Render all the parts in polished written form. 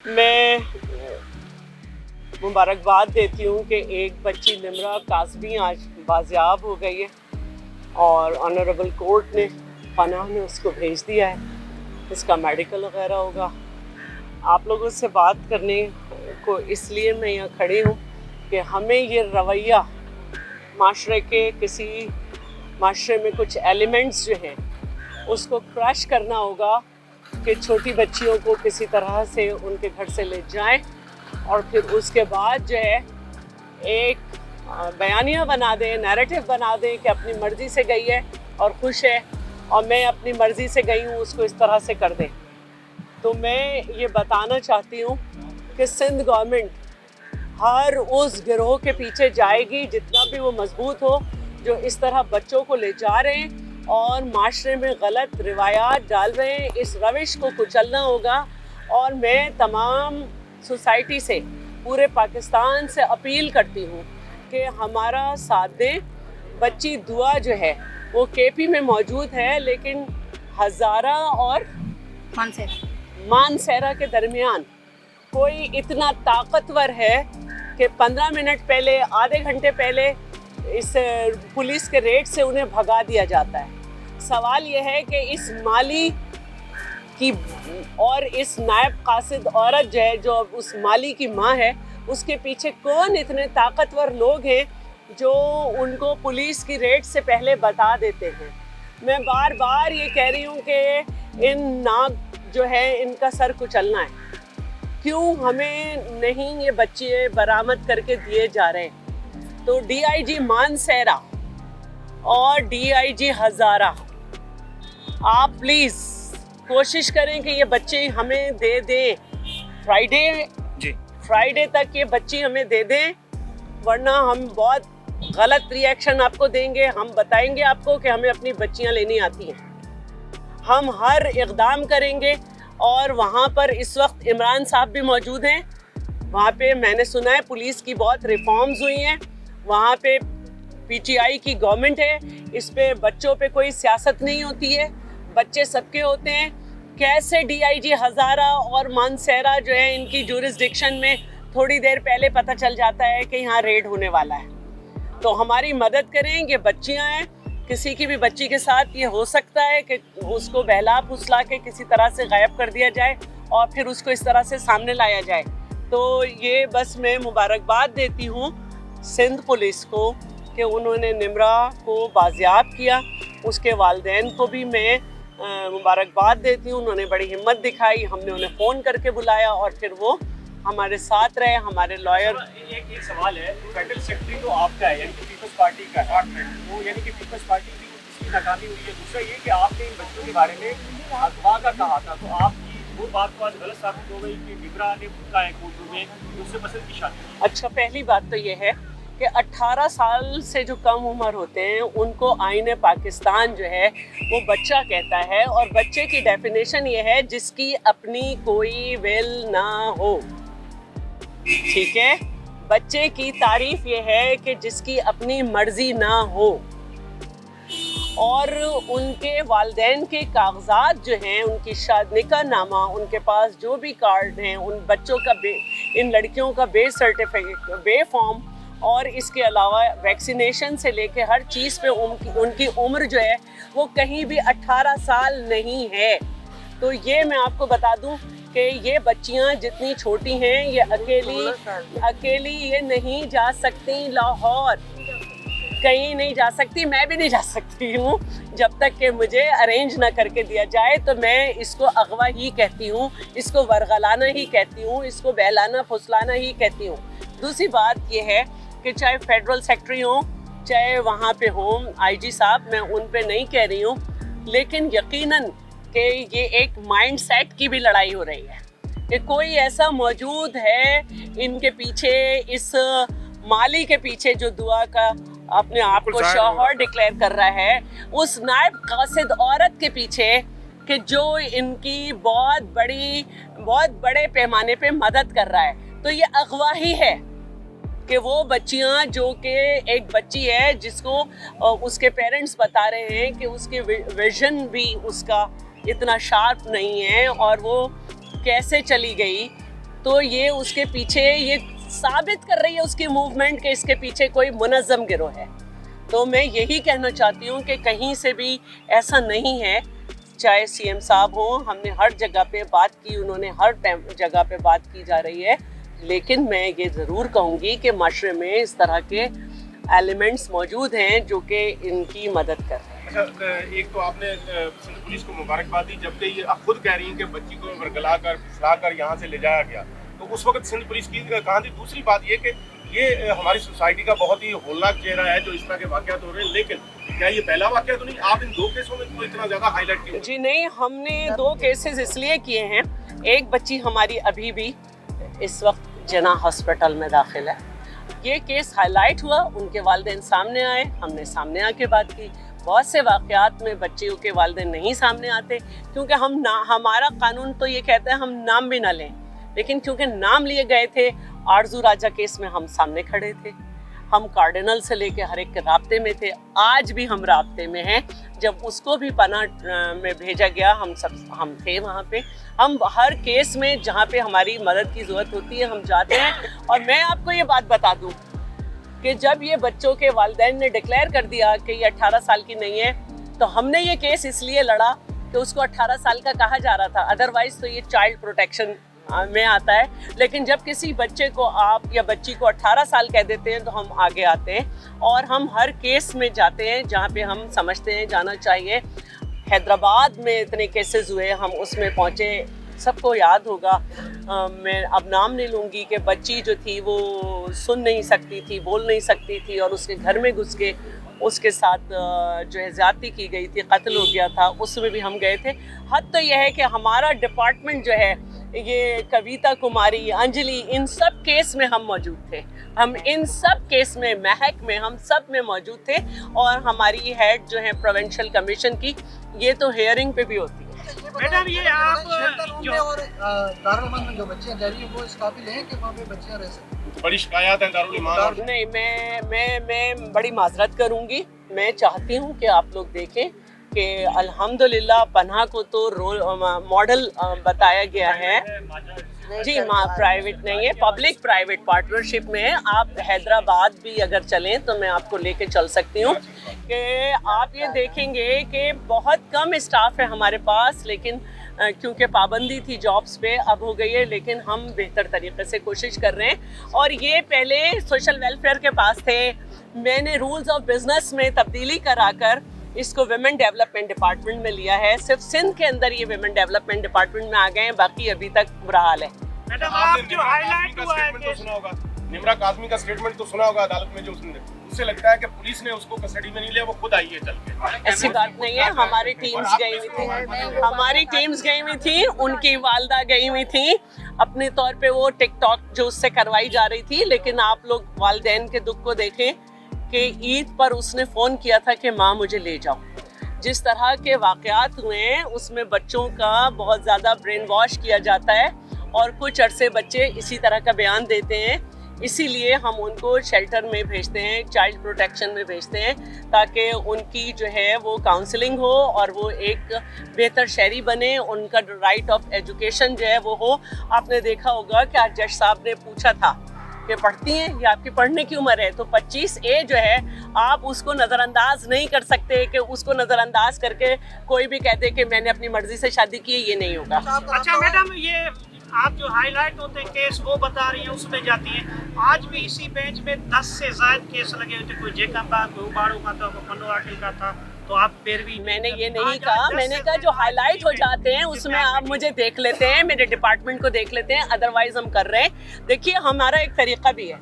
मैं मुबारकबाद देती हूँ कि एक बच्ची निम्रा कासबी आज बाजियाब हो गई है और ऑनरेबल कोर्ट ने पनाह में उसको भेज दिया है। इसका मेडिकल वगैरह होगा। आप लोगों से बात करने को इसलिए मैं यहाँ खड़ी हूँ कि हमें ये रवैया माशरे के किसी माशरे में कुछ एलिमेंट्स जो हैं उसको क्रश करना होगा कि छोटी बच्चियों को किसी तरह से उनके घर से ले जाएं और फिर उसके बाद जो है एक बयानिया बना दें, नैरेटिव बना दें कि अपनी मर्ज़ी से गई है और खुश है और मैं अपनी मर्ज़ी से गई हूँ, उसको इस तरह से कर दें। तो मैं ये बताना चाहती हूँ कि सिंध गवर्नमेंट हर उस गिरोह के पीछे जाएगी जितना भी वो मजबूत हो, जो इस तरह बच्चों को ले जा रहे हैं और माशरे में गलत रिवायात डाल रहे हैं। इस रविश को कुचलना होगा और मैं तमाम सोसाइटी से, पूरे पाकिस्तान से अपील करती हूँ कि हमारा साथ दें। बच्ची दुआ जो है वो केपी में मौजूद है, लेकिन हज़ारा और मानसेरा के दरमियान कोई इतना ताकतवर है कि 15 मिनट पहले, आधे घंटे पहले इस पुलिस के रेड से उन्हें भगा दिया जाता है। सवाल यह है कि इस माली की और इस नायब कासिद औरत जो है, जो उस माली की माँ है, उसके पीछे कौन इतने ताकतवर लोग हैं जो उनको पुलिस की रेड से पहले बता देते हैं। मैं बार बार ये कह रही हूँ कि इन नाग जो है इनका सर कुचलना है। क्यों हमें नहीं ये बच्चे बरामद करके दिए जा रहे हैं? तो DIG मानसेरा और DIG हज़ारा, आप प्लीज़ कोशिश करें कि ये बच्चे हमें दे दें। फ्राइडे तक ये बच्ची हमें दे दें, वरना हम बहुत गलत रिएक्शन आपको देंगे। हम बताएंगे आपको कि हमें अपनी बच्चियां लेनी आती हैं। हम हर इक़दाम करेंगे और वहाँ पर इस वक्त इमरान साहब भी मौजूद हैं। वहाँ पे मैंने सुना है पुलिस की बहुत रिफॉर्म्स हुई हैं। वहाँ पे PTI की गवर्नमेंट है, इस पे बच्चों पे कोई सियासत नहीं होती है, बच्चे सबके होते हैं। कैसे DIG हज़ारा और मानसेरा जो है, इनकी जुरिस्डिक्शन में थोड़ी देर पहले पता चल जाता है कि यहाँ रेड होने वाला है? तो हमारी मदद करें। ये बच्चियाँ हैं, किसी की भी बच्ची के साथ ये हो सकता है कि उसको बहला फुसला के किसी तरह से गायब कर दिया जाए और फिर उसको इस तरह से सामने लाया जाए। तो ये बस मैं मुबारकबाद देती हूँ सिंध पुलिस को कि उन्होंने निम्रा को बाजियाब किया। उसके वालिदैन को भी मैं मुबारकबाद देती हूँ, उन्होंने बड़ी हिम्मत दिखाई। हमने उन्हें फ़ोन करके बुलाया और फिर वो हमारे साथ रहे। हमारे लॉयर एक सवाल है, फेडरल सेक्रेटरी तो आपका है, यानी कि पीपल्स पार्टी का है, वो यानी कि पीपल्स पार्टी की इसकी नाकामी हुई है। दूसरा ये कि आपने इन बच्चों के बारे में अगवा का कहा था, तो आपकी वो बात को आज गलत साबित हो गई कि निम्रा ने कहा है कोर्ट में कि उससे पसंद की शादी। अच्छा, पहली बात तो ये है कि 18 साल से जो कम उम्र होते हैं उनको आईने पाकिस्तान जो है वो बच्चा कहता है, और बच्चे की डेफिनेशन ये है जिसकी अपनी कोई विल ना हो। ठीक है, बच्चे की तारीफ ये है कि जिसकी अपनी मर्जी ना हो। और उनके वालिदैन के कागजात जो हैं, उनकी निकाह नामा, उनके पास जो भी कार्ड हैं, उन बच्चों का इन लड़कियों का बे सर्टिफिकेट, बे फॉर्म, और इसके अलावा वैक्सीनेशन से लेके हर चीज़ पे उनकी उम्र जो है वो कहीं भी 18 साल नहीं है। तो ये मैं आपको बता दूं कि ये बच्चियां जितनी छोटी हैं, ये अकेली ये नहीं जा सकती लाहौर, कहीं नहीं जा सकती। मैं भी नहीं जा सकती हूँ जब तक कि मुझे अरेंज ना करके दिया जाए। तो मैं इसको अगवा ही कहती हूँ, इसको वरगलाना ही कहती हूँ, इसको बहलाना फुसलाना ही कहती हूँ। दूसरी बात ये है कि चाहे फेडरल सेक्रेटरी हो, चाहे वहाँ पे होम IG साहब, मैं उन पे नहीं कह रही हूँ, लेकिन यकीनन कि ये एक माइंड सेट की भी लड़ाई हो रही है कि कोई ऐसा मौजूद है इनके पीछे, इस माली के पीछे जो दुआ का अपने आप को शौहर डिक्लेयर कर रहा है, उस नायब कासिद औरत के पीछे कि जो इनकी बहुत बड़े पैमाने पे मदद कर रहा है। तो ये अगवा ही है कि वो बच्चियां, जो कि एक बच्ची है जिसको उसके पेरेंट्स बता रहे हैं कि उसके विजन भी उसका इतना शार्प नहीं है और वो कैसे चली गई तो ये उसके पीछे ये साबित कर रही है उसकी मूवमेंट के इसके पीछे कोई मुनज़्ज़म गिरोह है। तो मैं यही कहना चाहती हूँ कि कहीं से भी ऐसा नहीं है, चाहे सीएम साहब हों, हमने हर जगह पे बात की, उन्होंने हर जगह पे बात की जा रही है, लेकिन मैं ये ज़रूर कहूँगी कि माशरे में इस तरह के एलिमेंट्स मौजूद हैं जो कि इनकी मदद कर रहे हैं। अच्छा, एक तो आपने सिंध पुलिस को मुबारकबाद दी, जबकि ये आप खुद कह रही हैं कि बच्ची को वर्गला कर फिसला कर यहाँ से ले जाया गया, तो उस वक्त सिंध पुलिस की कहाँ थी? दूसरी बात ये कि ये हमारी सोसाइटी का बहुत ही होलनाक चेहरा है जो इस तरह के वाक़यात हो रहे हैं, लेकिन क्या ये पहला वाक़या तो नहीं? आप इन 2 केसों में तो इतना ज़्यादा हाईलाइट क्यों? जी नहीं, हमने 2 केसेस इसलिए किए हैं। एक बच्ची हमारी अभी भी इस वक्त जना हॉस्पिटल में दाखिल है। ये केस हाईलाइट हुआ, उनके वालिदैन सामने आए, हमने सामने आके बात की। बहुत से वाक़यात में बच्चियों के वालिदैन नहीं सामने आते, क्योंकि हमारा कानून तो ये कहता है हम नाम भी ना लें, लेकिन क्योंकि नाम लिए गए थे, आरजू राजा केस में हम सामने खड़े थे, हम कार्डिनल से लेके हर एक के राब्ते में थे, आज भी हम राब्ते में हैं। जब उसको भी पनाह में भेजा गया, हम थे वहाँ पे। हम हर केस में जहाँ पे हमारी मदद की ज़रूरत होती है हम जाते हैं। और मैं आपको ये बात बता दूँ कि जब ये बच्चों के वालिदैन ने डिक्लेयर कर दिया कि ये 18 साल की नहीं है, तो हमने ये केस इसलिए लड़ा कि उसको 18 साल का कहा जा रहा था, अदरवाइज़ तो ये चाइल्ड प्रोटेक्शन में आता है। लेकिन जब किसी बच्चे को आप या बच्ची को 18 साल कह देते हैं तो हम आगे आते हैं और हम हर केस में जाते हैं जहाँ पे हम समझते हैं जाना चाहिए। हैदराबाद में इतने केसेस हुए, हम उसमें पहुँचे, सबको याद होगा। मैं अब नाम नहीं लूँगी कि बच्ची जो थी वो सुन नहीं सकती थी, बोल नहीं सकती थी, और उसके घर में घुस के उसके साथ जो है ज़्यादती की गई थी, कत्ल हो गया था, उसमें भी हम गए थे। हद तो यह है कि हमारा डिपार्टमेंट जो है, ये कविता कुमारी, अंजलि, इन सब केस में हम मौजूद थे। हम इन सब केस में, महक में, हम सब में मौजूद थे। और हमारी हेड जो है प्रोविंशियल कमीशन की, ये तो हियरिंग पे भी होती है। मैडम, ये आप जो और दारुल अमन में जो बच्चियां जा रही हैं वो इस काबिल हैं कि वहाँ पे बच्चियां रह सकती हैं? बड़ी शिकायत है दारुल ईमान और नहीं, मैं बड़ी माजरत करूँगी। मैं चाहती हूँ कि आप लोग देखें कि अल्हम्दुलिल्लाह पनाह को तो रोल मॉडल बताया गया है। जी, प्राइवेट नहीं है, पब्लिक प्राइवेट पार्टनरशिप में है। आप हैदराबाद भी अगर चलें तो मैं आपको लेके चल सकती हूँ कि आप ये देखेंगे कि बहुत कम स्टाफ है हमारे पास, लेकिन क्योंकि पाबंदी थी जॉब्स पे, अब हो गई है, लेकिन हम बेहतर तरीके से कोशिश कर रहे हैं। और ये पहले सोशल वेलफेयर के पास थे, मैंने रूल्स ऑफ बिजनेस में तब्दीली कराकर इसको वुमेन डेवलपमेंट डिपार्टमेंट में लिया है। सिर्फ सिंध के अंदर ये वुमेन डेवलपमेंट डिपार्टमेंट में आ गए हैं, बाकी अभी तक बुरा हाल है। मैडम, आप जो हाईलाइट हुआ है तो सुना होगा, निम्रा काज़मी का स्टेटमेंट तो सुना होगा अदालत में, जो उससे लगता है कि पुलिस ने उसको कस्टडी में नहीं लिया, वो खुद आई है चल के। ऐसी बात नहीं है, हमारी टीम्स गई हुई थी, हमारी टीम्स गई हुई थी, उनकी वालदा गई हुई थी अपने तौर पे, वो टिकटॉक जो उससे करवाई जा रही थी। लेकिन आप लोग वालिदैन के दुख को देखें कि ईद पर उसने फ़ोन किया था कि माँ मुझे ले जाओ। जिस तरह के वाक़यात हुए हैं उसमें बच्चों का बहुत ज़्यादा ब्रेन वॉश किया जाता है और कुछ अरसे बच्चे इसी तरह का बयान देते हैं। इसीलिए हम उनको शेल्टर में भेजते हैं, चाइल्ड प्रोटेक्शन में भेजते हैं, ताकि उनकी जो है वो काउंसलिंग हो और वो एक बेहतर शहरी बने, उनका राइट ऑफ एजुकेशन जो है वो हो। आपने देखा होगा कि आज जज साहब ने पूछा था कि पढ़ती हैं, ये आपकी पढ़ने की उम्र है, तो 25A जो है आप उसको नज़रअंदाज नहीं कर सकते कि उसको नज़रअंदाज करके कोई भी कहते कि मैंने अपनी मर्जी से शादी की है, ये नहीं होगा। अच्छा मैडम, ये आप जो हाईलाइट होते हैं केस वो बता रही हैं, उसमें जाती हैं। आज भी इसी बेंच में 10 से ज़्यादा केस लगे हुए थे, कोई जेकम का, कोई उबाड़ू का था, कोई पन्नो आकिल का था, तो आप फिर भी। मैंने ये नहीं कहा, मैंने कहा जो हाईलाइट हो जाते हैं उसमें आप मुझे देख लेते हैं, मेरे डिपार्टमेंट को देख लेते हैं, अदरवाइज हम कर रहे हैं। देखिए, हमारा एक तरीका भी है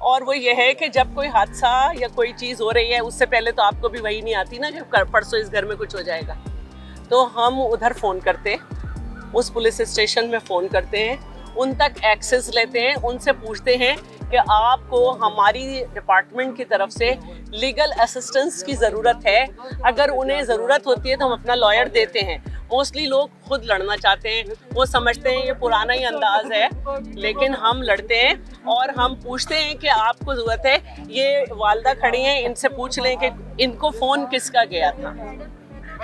और वो ये है कि जब कोई हादसा या कोई चीज़ हो रही है, उससे पहले तो आपको भी वही नहीं आती ना कि परसों इस घर में कुछ हो जाएगा, तो हम उधर फ़ोन करते हैं, उस पुलिस स्टेशन में फ़ोन करते हैं, उन तक एक्सेस लेते हैं, उनसे पूछते हैं कि आपको हमारी डिपार्टमेंट की तरफ से लीगल असिस्टेंस की ज़रूरत है। अगर उन्हें ज़रूरत होती है तो हम अपना लॉयर देते हैं। मोस्टली लोग खुद लड़ना चाहते हैं, वो समझते हैं ये पुराना ही अंदाज़ है, लेकिन हम लड़ते हैं और हम पूछते हैं कि आपको ज़रूरत है। ये वालदा खड़ी हैं, इनसे पूछ लें कि इनको फ़ोन किसका गया था।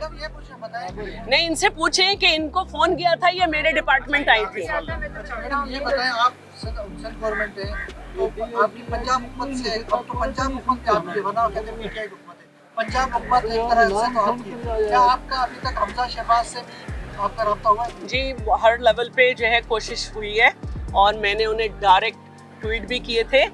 मैडम ये पूछे बताएं। नहीं, इनसे पूछें कि इनको फोन किया था, ये मेरे डिपार्टमेंट आई थी। अच्छा मैडम ये बताएं, आप सेंट्रल गवर्नमेंट है तो आपकी पंजाब हुकूमत से, अब तो पंजाब हुकूमत आपकी वरना कहते हैं क्या हुकूमत है, पंजाब हुकूमत एक तरह से तो आपकी, क्या आपका अभी तक हमजा शहबाज से भी आपका रब्ता हुआ है? जी, हर लेवल पे जो है कोशिश हुई है और मैंने उन्हें डायरेक्ट ट्वीट भी किए थे।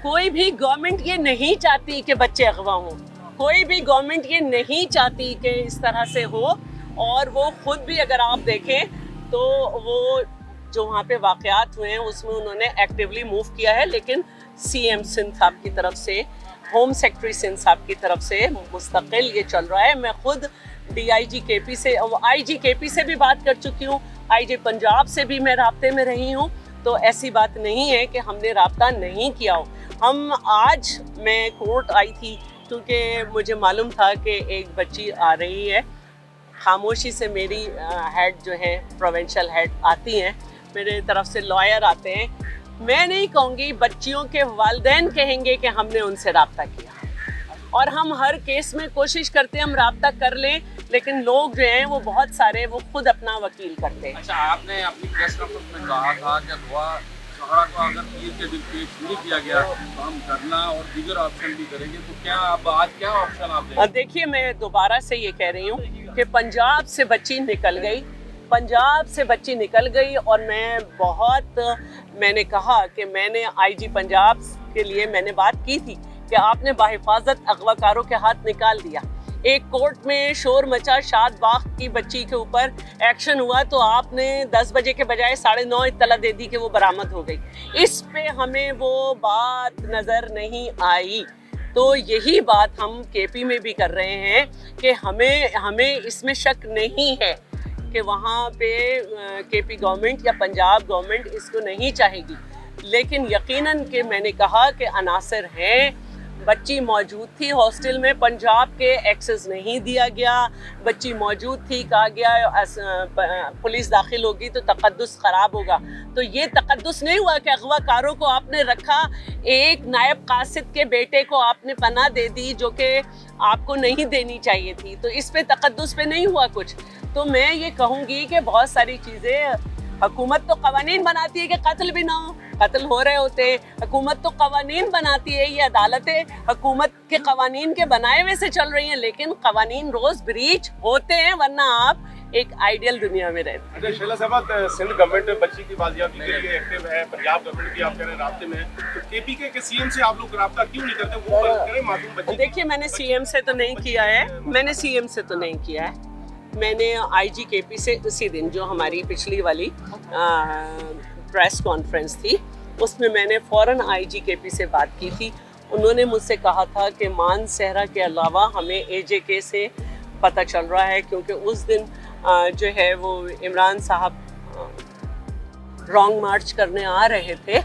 कोई भी गवर्नमेंट ये नहीं चाहती कि बच्चे अगवा हों, कोई भी गवर्नमेंट ये नहीं चाहती कि इस तरह से हो। और वो खुद भी अगर आप देखें तो वो जो वहाँ पे वाक़यात हुए हैं उसमें उन्होंने एक्टिवली मूव किया है, लेकिन सीएम सिंध साहब की तरफ से, होम सेक्रेटरी सिंध साहब की तरफ से मुस्तकिल ये चल रहा है। मैं खुद DIG KP से, IG KP से भी बात कर चुकी हूँ, IG पंजाब से भी मैं राब्ते में रही हूँ। तो ऐसी बात नहीं है कि हमने राब्ता नहीं किया हो। मैं कोर्ट आई थी क्योंकि मुझे मालूम था कि एक बच्ची आ रही है। खामोशी से मेरी हेड जो है प्रोविंशियल हेड आती हैं, मेरे तरफ से लॉयर आते हैं। मैं नहीं कहूँगी, बच्चियों के वालिदैन कहेंगे कि हमने उनसे राब्ता किया। और हम हर केस में कोशिश करते हैं हम राब्ता कर लें, लेकिन लोग जो हैं वो बहुत सारे वो खुद अपना वकील करते हैं। अच्छा, आपने अपनी प्रेस कॉन्फ्रेंस में कहा था कि अगवा झगड़ा को अगर पीर के दिन पेश नहीं किया गया तो हम धरना और दीगर ऑप्शन भी करेंगे, तो क्या अब आज क्या ऑप्शन आप देंगे? देखिए, मैं दोबारा से ये कह रही हूँ कि पंजाब से बच्ची निकल गई, पंजाब से बच्ची निकल गई। और मैंने कहा कि मैंने IG पंजाब के लिए मैंने बात की थी कि आपने बाहिफाजत अगवाकारों के हाथ निकाल दिया। एक कोर्ट में शोर मचा, शाद बाग की बच्ची के ऊपर एक्शन हुआ तो आपने 10 बजे के बजाय 9:30 इत्तला दे दी कि वो बरामद हो गई। इस पे हमें वो बात नज़र नहीं आई। तो यही बात हम KP में भी कर रहे हैं कि हमें इसमें शक नहीं है कि वहाँ पे KP गवर्नमेंट या पंजाब गवर्नमेंट इसको नहीं चाहेगी, लेकिन यकीनन कि मैंने कहा कि अनासर हैं। बच्ची मौजूद थी हॉस्टल में, पंजाब के एक्सेस नहीं दिया गया, बच्ची मौजूद थी, कहा गया पुलिस दाखिल होगी तो तकद्दुस ख़राब होगा। तो ये तकद्दुस नहीं हुआ कि अगवाकारों को आपने रखा, एक नायब कासिद के बेटे को आपने पनाह दे दी जो कि आपको नहीं देनी चाहिए थी। तो इस पे तकद्दुस पे नहीं हुआ कुछ। तो मैं ये कहूँगी कि बहुत सारी चीज़ें, हुकूमत तो कवानीन बनाती है कि कत्ल भी ना हो, कत्ल हो रहे होते हैं। हुकूमत तो कवानीन बनाती है, ये अदालतें हुकूमत के कवानीन के बनाए हुए से चल रही हैं, लेकिन कवानीन रोज़ ब्रीच होते हैं, वरना आप एक आइडियल दुनिया में रहते हैं। अच्छा शैला साहब, सिंध गवर्नमेंट बच्ची की बाजियाबी के लिए एक्टिव है, पंजाब गवर्नमेंट भी आप कह रहे हैं राब्ते में है, तो KP के CM से आप लोग राब्ता क्यों नहीं करते? वो करें मासूम बच्ची। देखिए, मैंने CM से तो नहीं किया है, मैंने IG KP से उसी दिन जो हमारी पिछली वाली प्रेस कॉन्फ्रेंस थी उसमें मैंने फ़ौरन IG KP से बात की थी। उन्होंने मुझसे कहा था कि मान सहरा के अलावा हमें AJK से पता चल रहा है, क्योंकि उस दिन जो है वो इमरान साहब रॉन्ग मार्च करने आ रहे थे,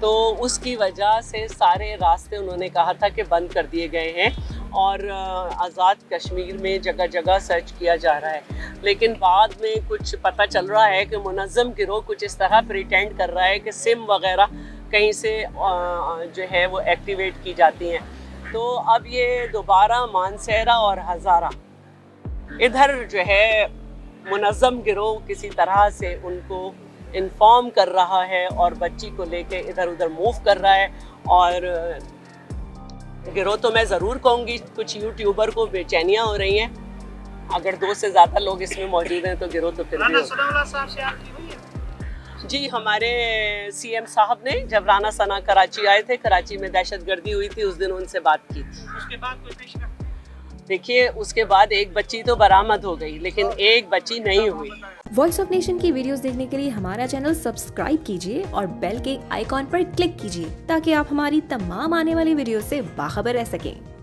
तो उसकी वजह से सारे रास्ते उन्होंने कहा था कि बंद कर दिए गए हैं और आज़ाद कश्मीर में जगह जगह सर्च किया जा रहा है। लेकिन बाद में कुछ पता चल रहा है कि मुनज़्ज़म गिरोह कुछ इस तरह प्रिटेंड कर रहा है कि सिम वगैरह कहीं से जो है वो एक्टिवेट की जाती हैं। तो अब ये दोबारा मानसहरा और हज़ारा इधर जो है मुनज़्ज़म गिरोह किसी तरह से उनको इन्फॉर्म कर रहा है और बच्ची को लेके इधर उधर मूव कर रहा है। और गिरोह तो मैं ज़रूर कहूँगी, कुछ यूट्यूबर को बेचैनियाँ हो रही हैं। अगर 2 से ज़्यादा लोग इसमें मौजूद हैं तो गिरोह तो फिर भी साहब से आपकी हुई है? जी, हमारे CM साहब ने जब राना सना कराची आए थे, कराची में दहशतगर्दी हुई थी, उस दिन उनसे बात की थी। उसके बाद कोई पेशकश? देखिए, उसके बाद एक बच्ची तो बरामद हो गई, लेकिन एक बच्ची नहीं हुई। वॉइस ऑफ नेशन की वीडियोस देखने के लिए हमारा चैनल सब्सक्राइब कीजिए और बेल के आइकॉन पर क्लिक कीजिए ताकि आप हमारी तमाम आने वाली वीडियो से बाखबर रह सकें।